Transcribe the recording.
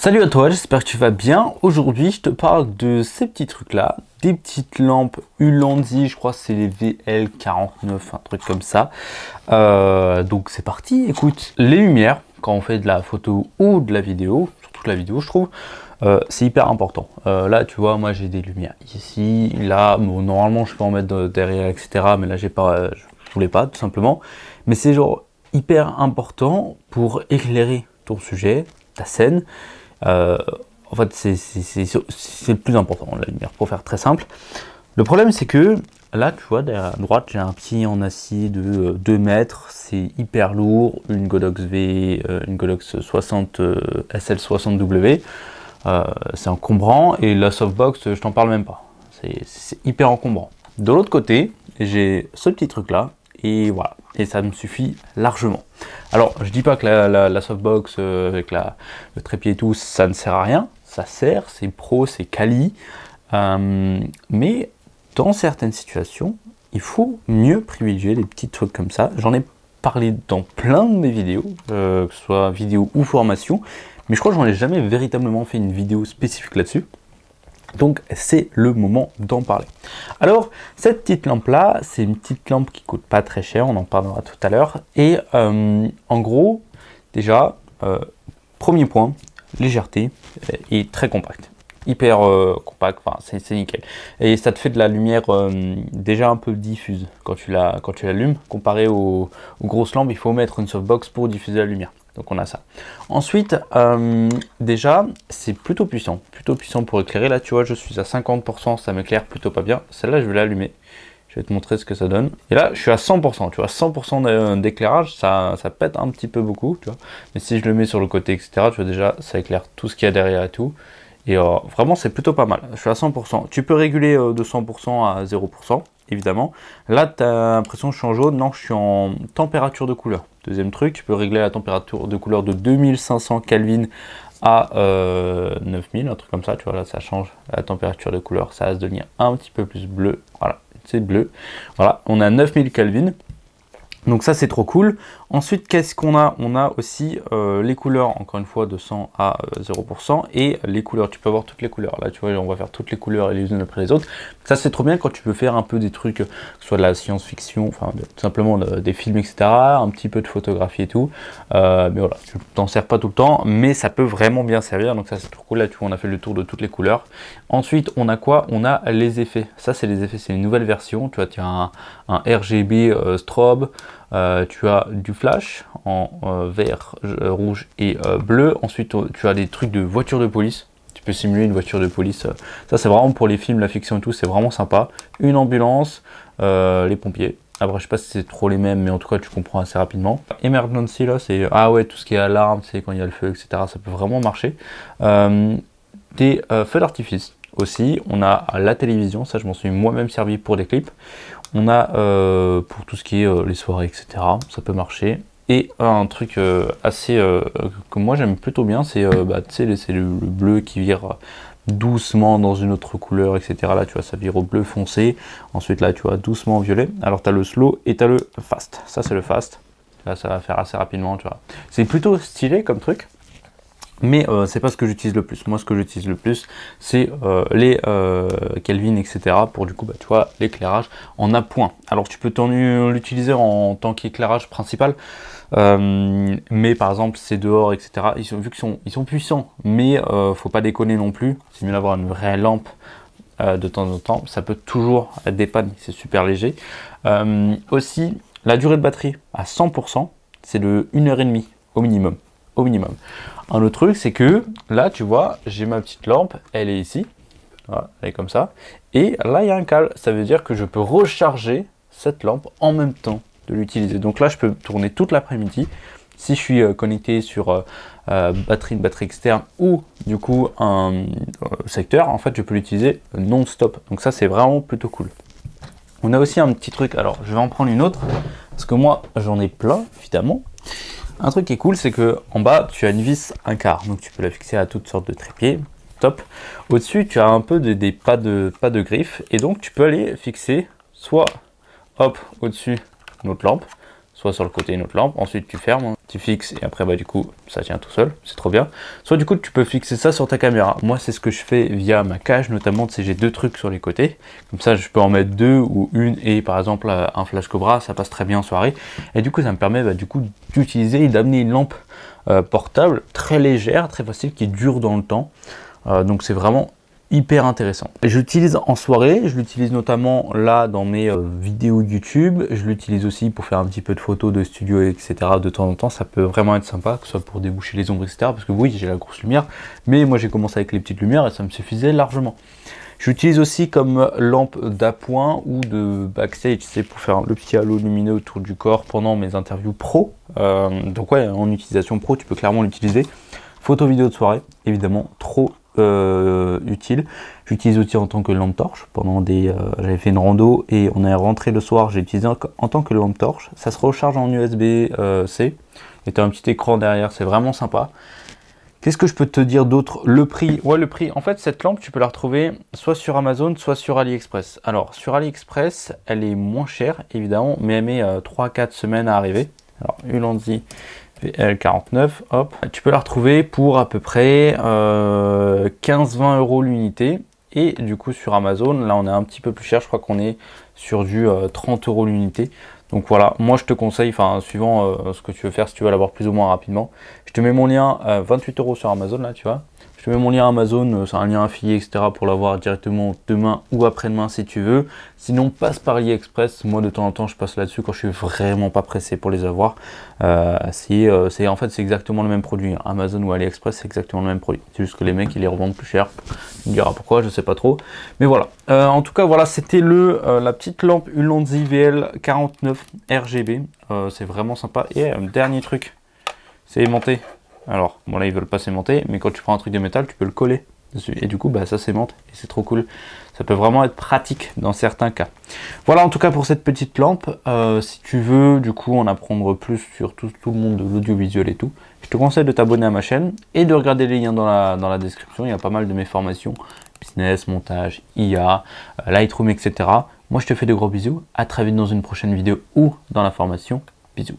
Salut à toi, j'espère que tu vas bien. Aujourd'hui, je te parle de ces petits trucs-là, des petites lampes Ulanzi, je crois que c'est les VL49, un truc comme ça. Donc c'est parti, écoute, les lumières, quand on fait de la photo ou de la vidéo, surtout la vidéo je trouve, c'est hyper important. Là tu vois, moi j'ai des lumières ici, là, bon, normalement je peux en mettre derrière, etc. Mais là je voulais pas tout simplement. Mais c'est genre hyper important pour éclairer ton sujet, ta scène. En fait, c'est le plus important, la lumière, pour faire très simple. Le problème, c'est que là, tu vois, derrière à droite, j'ai un pied en acier de 2 mètres. C'est hyper lourd. Une Godox une Godox 60 SL60W. C'est encombrant. Et la softbox, je t'en parle même pas. C'est hyper encombrant. De l'autre côté, j'ai ce petit truc-là. Et voilà, et ça me suffit largement. Alors, je dis pas que la softbox avec le trépied et tout, ça ne sert à rien. Ça sert, c'est pro, c'est quali. Mais dans certaines situations, il faut mieux privilégier des petits trucs comme ça. J'en ai parlé dans plein de mes vidéos, que ce soit vidéo ou formation. Mais je crois que j'en ai jamais véritablement fait une vidéo spécifique là-dessus. Donc c'est le moment d'en parler. Alors cette petite lampe là, c'est une petite lampe qui coûte pas très cher, on en parlera tout à l'heure. Et en gros, déjà, premier point, légèreté et très compacte. Hyper compact, enfin, c'est nickel. Et ça te fait de la lumière déjà un peu diffuse quand tu l'allumes. Comparé aux grosses lampes, il faut mettre une softbox pour diffuser la lumière. Donc on a ça. Ensuite, déjà, c'est plutôt puissant pour éclairer. Là, tu vois, je suis à 50%, ça m'éclaire plutôt pas bien. Celle-là, je vais l'allumer. Je vais te montrer ce que ça donne. Et là, je suis à 100%, tu vois, 100% d'éclairage, ça pète un petit peu beaucoup, tu vois. Mais si je le mets sur le côté, etc., tu vois, déjà, ça éclaire tout ce qu'il y a derrière et tout. Et vraiment, c'est plutôt pas mal. Je suis à 100%. Tu peux réguler de 100% à 0%, évidemment. Là, tu as l'impression que je suis en jaune. Non, je suis en température de couleur. Deuxième truc, tu peux régler la température de couleur de 2500 Kelvin à 9000, un truc comme ça. Tu vois, là, ça change la température de couleur. Ça va se devenir un petit peu plus bleu. Voilà, c'est bleu. Voilà, on a 9000 Kelvin. Donc ça c'est trop cool. Ensuite qu'est-ce qu'on a? On a aussi les couleurs, encore une fois de 100 à 0%, et les couleurs, tu peux avoir toutes les couleurs. Là tu vois, on va faire toutes les couleurs et les unes après les autres. Ça c'est trop bien quand tu peux faire un peu des trucs, que ce soit de la science-fiction, enfin tout simplement des films, etc. Un petit peu de photographie et tout. Mais voilà, tu t'en sers pas tout le temps, mais ça peut vraiment bien servir. Donc ça c'est trop cool. Là tu vois, on a fait le tour de toutes les couleurs. Ensuite on a quoi? On a les effets. Ça c'est les effets, c'est une nouvelle version. Tu vois, tu as un RGB strobe. Tu as du flash en vert, rouge et bleu. Ensuite, tu as des trucs de voiture de police. Tu peux simuler une voiture de police. Ça, c'est vraiment pour les films, la fiction et tout. C'est vraiment sympa. Une ambulance, les pompiers. Après, je sais pas si c'est trop les mêmes, mais en tout cas, tu comprends assez rapidement. Emergency, là, c'est tout ce qui est alarme, c'est quand il y a le feu, etc. Ça peut vraiment marcher. Des feux d'artifice aussi. On a la télévision. Ça, je m'en suis moi-même servi pour des clips. On a pour tout ce qui est les soirées, etc. Ça peut marcher. Et un truc assez que moi j'aime plutôt bien, c'est le bleu qui vire doucement dans une autre couleur, etc. Là, tu vois, ça vire au bleu foncé. Ensuite, là, tu vois, doucement au violet. Alors, tu as le slow et tu as le fast. Ça, c'est le fast. Là, ça va faire assez rapidement, tu vois. C'est plutôt stylé comme truc. Mais c'est pas ce que j'utilise le plus. Moi, ce que j'utilise le plus, c'est les Kelvin, etc. Pour du coup, tu vois, l'éclairage en appoint. Alors, tu peux l'utiliser en tant qu'éclairage principal. Mais par exemple, c'est dehors, etc. Vu qu'ils sont puissants, mais faut pas déconner non plus. C'est mieux d'avoir une vraie lampe de temps en temps. Ça peut toujours être des pannes. C'est super léger. Aussi, la durée de batterie à 100%, c'est de 1h30 au minimum. Un autre truc, c'est que là, tu vois, j'ai ma petite lampe, elle est ici, voilà, elle est comme ça, et là, il y a un câble, ça veut dire que je peux recharger cette lampe en même temps de l'utiliser. Donc là, je peux tourner toute l'après-midi. Si je suis connecté sur une batterie externe ou du coup un secteur, en fait, je peux l'utiliser non-stop. Donc ça, c'est vraiment plutôt cool. On a aussi un petit truc, alors je vais en prendre une autre, parce que moi, j'en ai plein, évidemment. Un truc qui est cool, c'est que en bas, tu as une vis 1/4, donc tu peux la fixer à toutes sortes de trépieds, top. Au-dessus, tu as un peu des pas de griffes, et donc tu peux aller fixer soit hop au-dessus notre lampe, soit sur le côté une autre lampe, ensuite tu fermes, tu fixes et après bah du coup ça tient tout seul, c'est trop bien. Soit du coup tu peux fixer ça sur ta caméra. Moi c'est ce que je fais via ma cage, notamment tu sais j'ai deux trucs sur les côtés, comme ça je peux en mettre deux ou une et par exemple un flash cobra, ça passe très bien en soirée et du coup ça me permet bah, du coup d'utiliser et d'amener une lampe portable très légère, très facile, qui dure dans le temps, donc c'est vraiment hyper intéressant. Je l'utilise en soirée, je l'utilise notamment là dans mes vidéos YouTube, je l'utilise aussi pour faire un petit peu de photos de studio, etc. de temps en temps, ça peut vraiment être sympa, que ce soit pour déboucher les ombres, etc. Parce que oui, j'ai la grosse lumière, mais moi j'ai commencé avec les petites lumières et ça me suffisait largement. J'utilise aussi comme lampe d'appoint ou de backstage, c'est pour faire le petit halo lumineux autour du corps pendant mes interviews pro. Donc ouais, en utilisation pro, tu peux clairement l'utiliser. Photo vidéo de soirée, évidemment, trop utile. J'utilise aussi en tant que lampe torche pendant des j'avais fait une rando et on est rentré le soir, j'ai utilisé en tant que lampe torche. Ça se recharge en USB-C et tu as un petit écran derrière, c'est vraiment sympa. Qu'est-ce que je peux te dire d'autre? Le prix, ouais, le prix, en fait cette lampe tu peux la retrouver soit sur Amazon soit sur AliExpress. Alors sur AliExpress elle est moins chère évidemment, mais elle met 3-4 semaines à arriver. Alors Ulanzi VL49, hop, tu peux la retrouver pour à peu près 15-20 euros l'unité. Et du coup sur Amazon, là on est un petit peu plus cher, je crois qu'on est sur du 30 euros l'unité. Donc voilà, moi je te conseille, enfin suivant ce que tu veux faire, si tu veux l'avoir plus ou moins rapidement, je te mets mon lien 28 euros sur Amazon là, tu vois. Je te mets mon lien Amazon, c'est un lien affilié, etc. pour l'avoir directement demain ou après-demain si tu veux. Sinon, passe par AliExpress. Moi, de temps en temps, je passe là-dessus quand je suis vraiment pas pressé pour les avoir. En fait, c'est exactement le même produit. Amazon ou AliExpress, c'est exactement le même produit. C'est juste que les mecs, ils les revendent plus cher. Tu me diras pourquoi, je sais pas trop. Mais voilà. En tout cas, voilà, c'était la petite lampe Ulanzi VL49 RGB. C'est vraiment sympa. Et dernier truc, c'est aimanté. Alors, bon là ils veulent pas s'aimanter, mais quand tu prends un truc de métal, tu peux le coller dessus. Et du coup, bah, ça s'aimante et c'est trop cool. Ça peut vraiment être pratique dans certains cas. Voilà en tout cas pour cette petite lampe. Si tu veux du coup en apprendre plus sur tout le monde de l'audiovisuel et tout, je te conseille de t'abonner à ma chaîne et de regarder les liens dans la description. Il y a pas mal de mes formations, business, montage, IA, Lightroom, etc. Moi je te fais de gros bisous. À très vite dans une prochaine vidéo ou dans la formation. Bisous.